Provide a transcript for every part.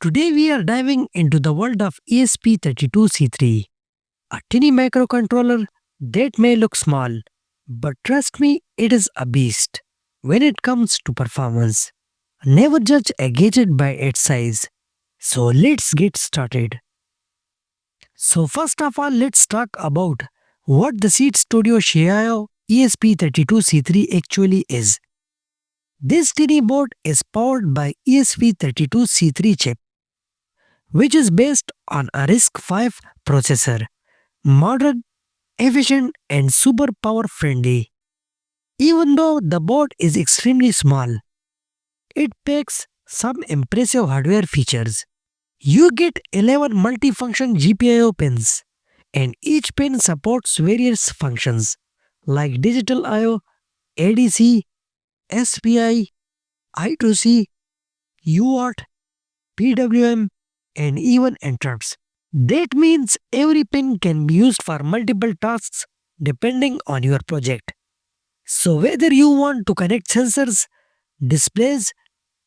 Today we are diving into the world of ESP32C3, a tiny microcontroller that may look small, but trust me, it is a beast. When it comes to performance, never judge a gadget by its size. So let's get started. So first of all, let's talk about what the Seed Studio Xiaomi ESP32C3 actually is. This tiny board is powered by ESP32C3 chip, which is based on a RISC-V processor, modern, efficient, and super power friendly. Even though the board is extremely small, it packs some impressive hardware features. You get 11 multifunction GPIO pins, and each pin supports various functions like digital I/O, ADC, SPI, I2C, UART, PWM, and even interrupts. That means every pin can be used for multiple tasks depending on your project. So whether you want to connect sensors, displays,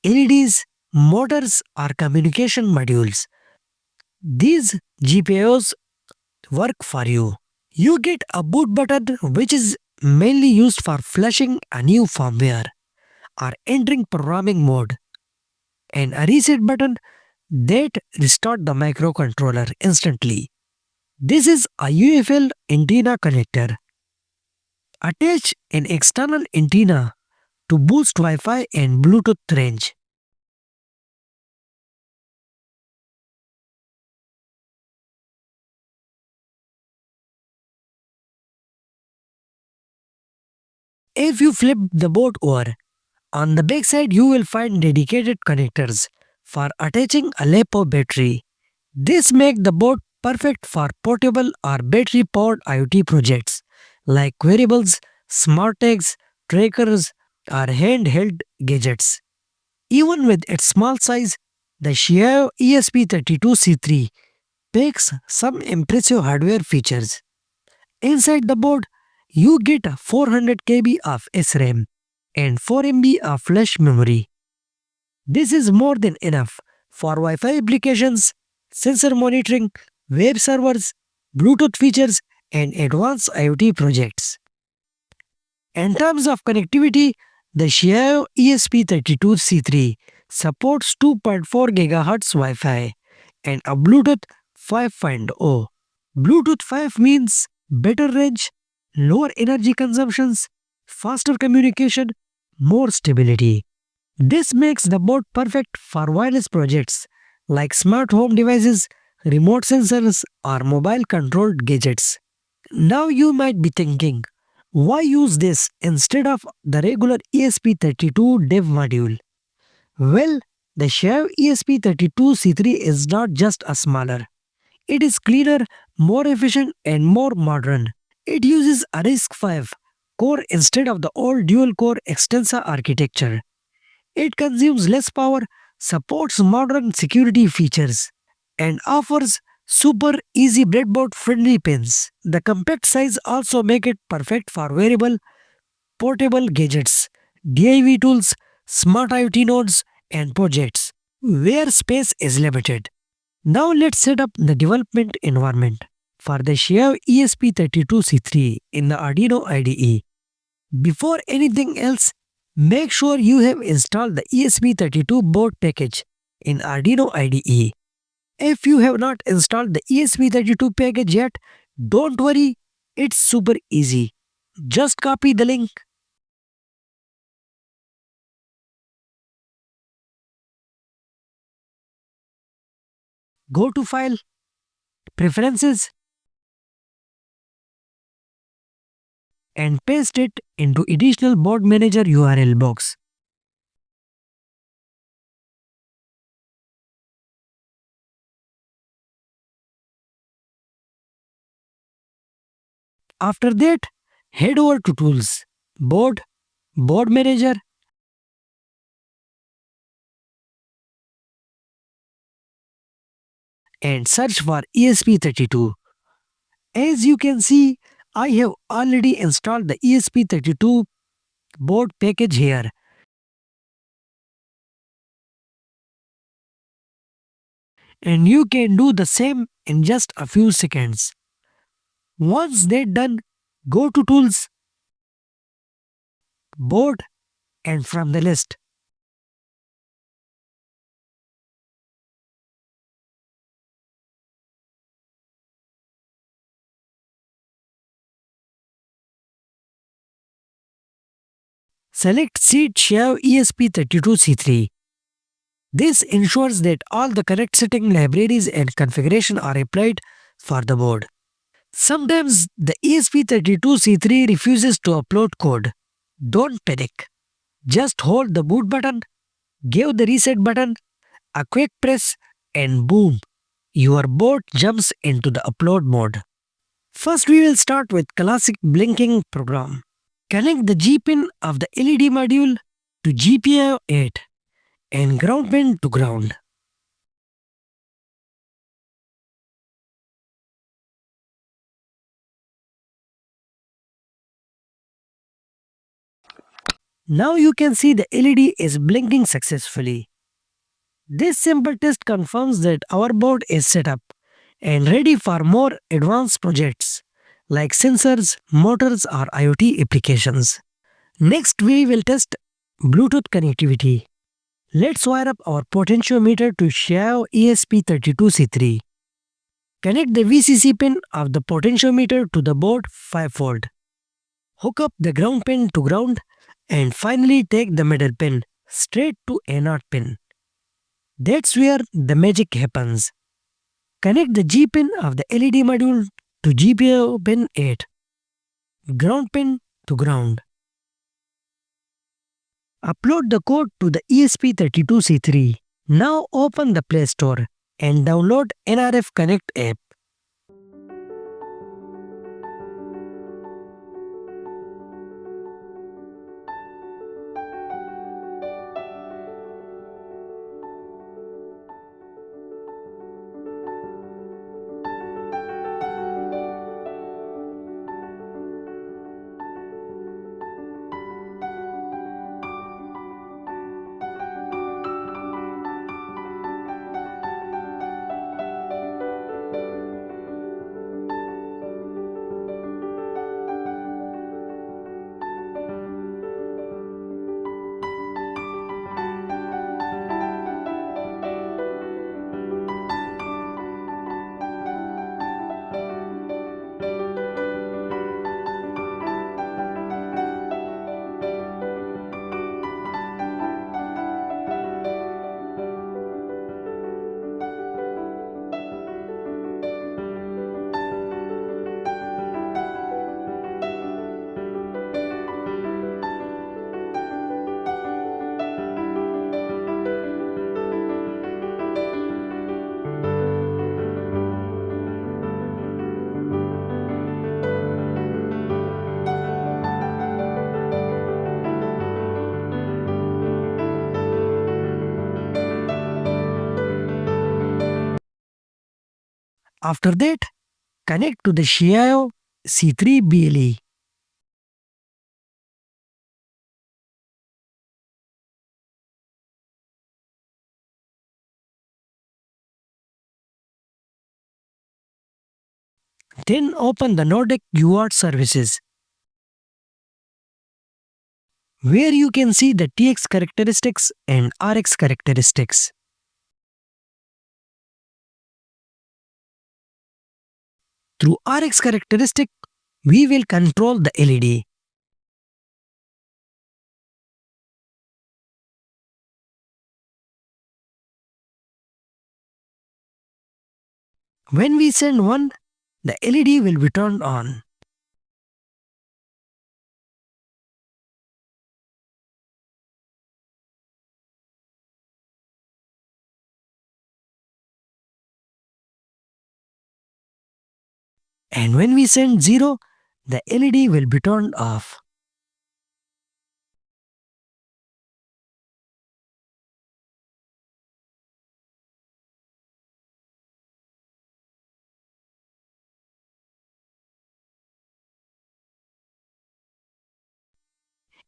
LEDs, motors, or communication modules, these GPIOs work for you. You get a boot button which is mainly used for flashing a new firmware or entering programming mode, and a reset button that restores the microcontroller instantly. This is a UFL antenna connector. Attach an external antenna to boost Wi-Fi and Bluetooth range. If you flip the board over, on the backside you will find dedicated connectors for attaching a LiPo battery. This makes the board perfect for portable or battery-powered IoT projects like wearables, smart tags, trackers, or handheld gadgets. Even with its small size, the Xiaomi ESP32C3 packs some impressive hardware features. Inside the board, you get a 400 KB of SRAM and 4 MB of flash memory. This is more than enough for Wi-Fi applications, sensor monitoring, web servers, Bluetooth features, and advanced IoT projects. In terms of connectivity, the Xiaomi ESP32C3 supports 2.4 GHz Wi-Fi and a Bluetooth 5.0. Bluetooth 5 means better range, lower energy consumptions, faster communication, more stability. This makes the board perfect for wireless projects like smart home devices, remote sensors, or mobile controlled gadgets. Now you might be thinking, why use this instead of the regular ESP32 dev module? Well, the Xiaomi ESP32C3 is not just a smaller. It is cleaner, more efficient, and more modern. It uses a RISC-V core instead of the old dual-core Extensa architecture. It consumes less power, supports modern security features, and offers super easy breadboard friendly pins. The compact size also make it perfect for wearable, portable gadgets, DIY tools, smart IoT nodes, and projects where space is limited. Now let's set up the development environment for the Xiaomi ESP32C3 in the Arduino IDE. Before anything else, make sure you have installed the ESP32 board package in Arduino IDE. If you have not installed the ESP32 package yet, don't worry, it's super easy. Just copy the link, go to File, Preferences, and paste it into additional board manager URL box. After that, head over to Tools, Board, Board Manager, and search for ESP32. As you can see, I have already installed the ESP32 board package here. and you can do the same in just a few seconds. Once they're done, go to Tools, Board, and from the list, select Seat Xiao ESP32C3. This ensures that all the correct setting libraries and configuration are applied for the board. Sometimes the ESP32C3 refuses to upload code. Don't panic. Just hold the boot button, give the reset button a quick press, and boom, your board jumps into the upload mode. First, we will start with classic blinking program. Connect the G pin of the LED module to GPIO 8 and ground pin to ground. Now you can see the LED is blinking successfully. This simple test confirms that our board is set up and ready for more advanced projects like sensors, motors, or IoT applications. Next, we will test Bluetooth connectivity. Let's wire up our potentiometer to Xiao ESP32C3. Connect the VCC pin of the potentiometer to the board 5-volt. Hook up the ground pin to ground and finally take the middle pin straight to A0 pin. That's where the magic happens. Connect the G pin of the LED module to GPIO pin 8. Ground pin to ground. Upload the code to the ESP32C3. Now open the Play Store and download NRF Connect app. After that, connect to the Xiao C3 BLE. Then open the Nordic UART services, where you can see the TX characteristics and RX characteristics. Through RX characteristic, we will control the LED. When we send 1, the LED will be turned on. And when we send 0, the LED will be turned off.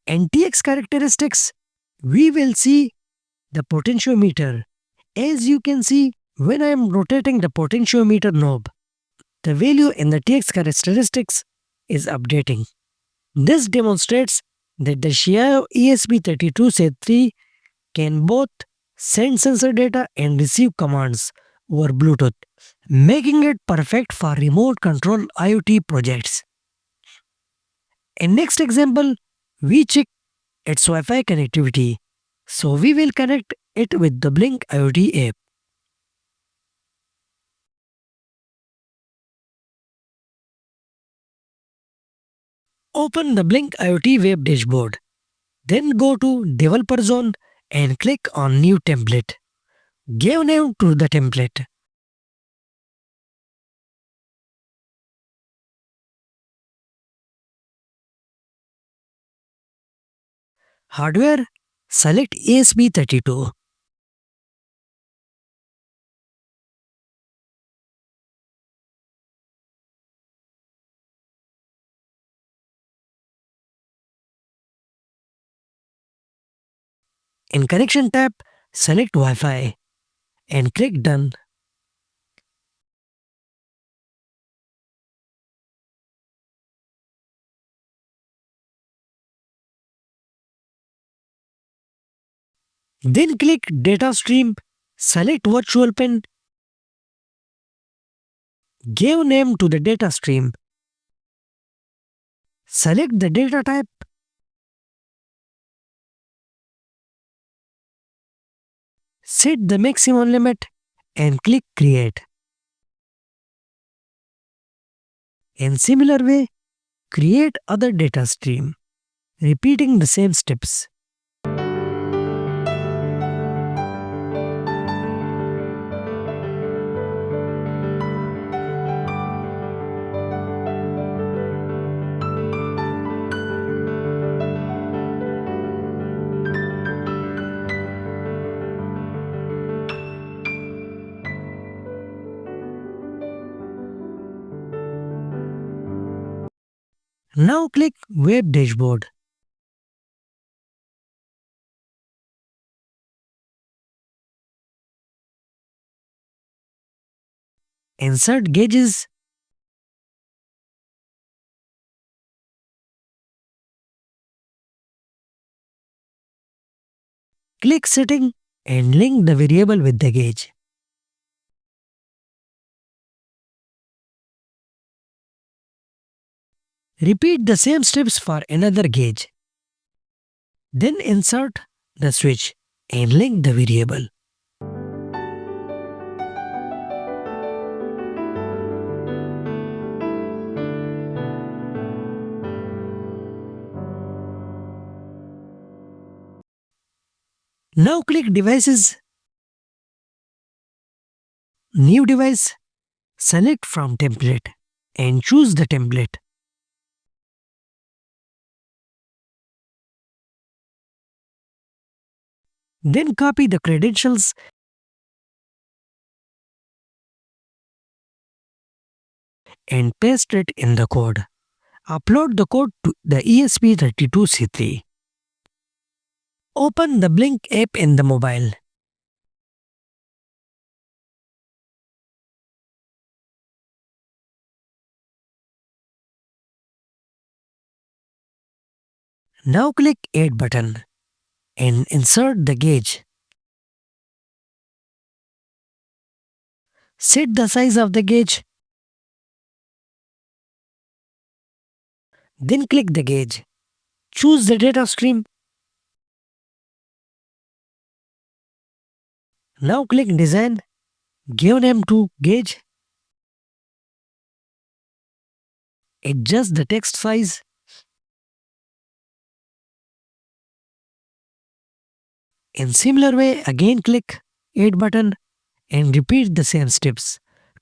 And TX characteristics, we will see the potentiometer. As you can see, When I am rotating the potentiometer knob, the value in the TX characteristics is updating. This demonstrates that the Xiaomi ESP32C3 can both send sensor data and receive commands over Bluetooth, making it perfect for remote control IoT projects. In next example, we check its Wi-Fi connectivity. So we will connect it with the Blink IoT app. Open the Blink IoT web dashboard. Then go to Developer Zone and click on New Template. Give name to the template. Hardware, select ESP32. In Connection tab, select Wi-Fi and click Done. Then click Data Stream, select Virtual Pin, give name to the data stream. Select the data type, set the maximum limit and click Create. In similar way, create other data stream, repeating the same steps. Now click Web Dashboard. Insert gauges, click Setting and link the variable with the gauge. Repeat the same steps for another gauge. Then insert the switch and link the variable. Now click Devices, New Device, select from Template and choose the template. Then copy the credentials and paste it in the code. Upload the code to the ESP32C3. Open the Blink app in the mobile. Now click Add button and insert the gauge. Set the size of the gauge. Then click the gauge. Choose the data stream. Now click Design. Give name to gauge. Adjust the text size. In similar way, again click Add button and repeat the same steps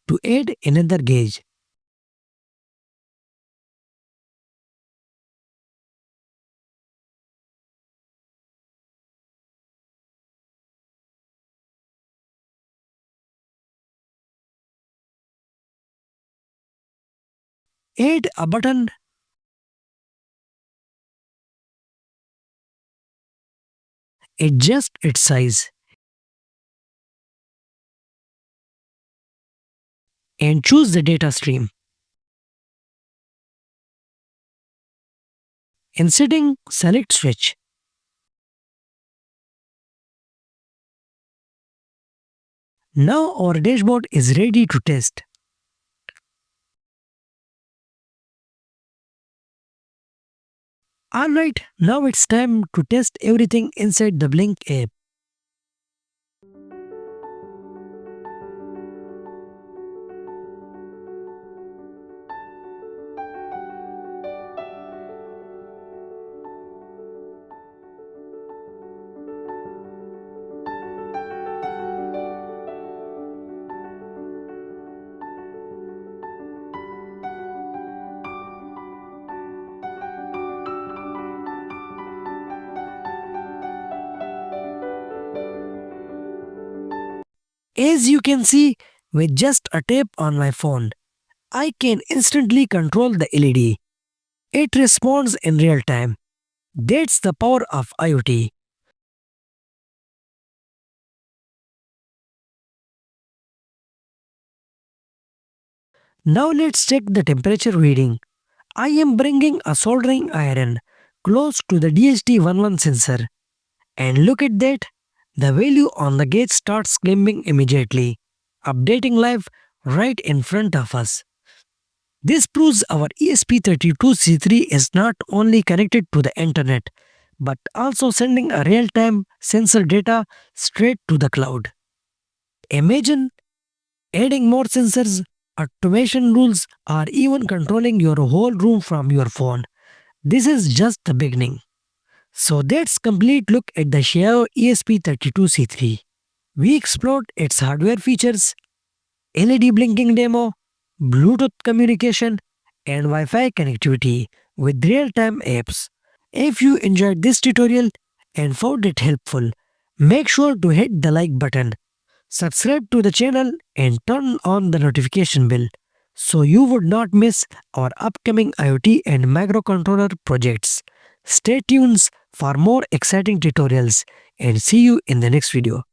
to add another gauge. Add a button. Adjust its size. and choose the data stream. In setting, select switch. Now our dashboard is ready to test. Alright, now it's time to test everything inside the Blink app. As you can see, with just a tap on my phone, I can instantly control the LED. It responds in real time. That's the power of IoT. Now let's check the temperature reading. I am bringing a soldering iron close to the DHT11 sensor. And look at that, the value on the gauge starts climbing immediately, updating live right in front of us. This proves our ESP32C3 is not only connected to the internet, but also sending a real-time sensor data straight to the cloud. Imagine adding more sensors, automation rules, or even controlling your whole room from your phone. This is just the beginning. So that's complete look at the Xiaomi ESP32C3. We explored its hardware features, LED blinking demo, Bluetooth communication, and Wi-Fi connectivity with real-time apps. If you enjoyed this tutorial and found it helpful, make sure to hit the like button, subscribe to the channel and turn on the notification bell so you would not miss our upcoming IoT and microcontroller projects. Stay tuned for more exciting tutorials and see you in the next video.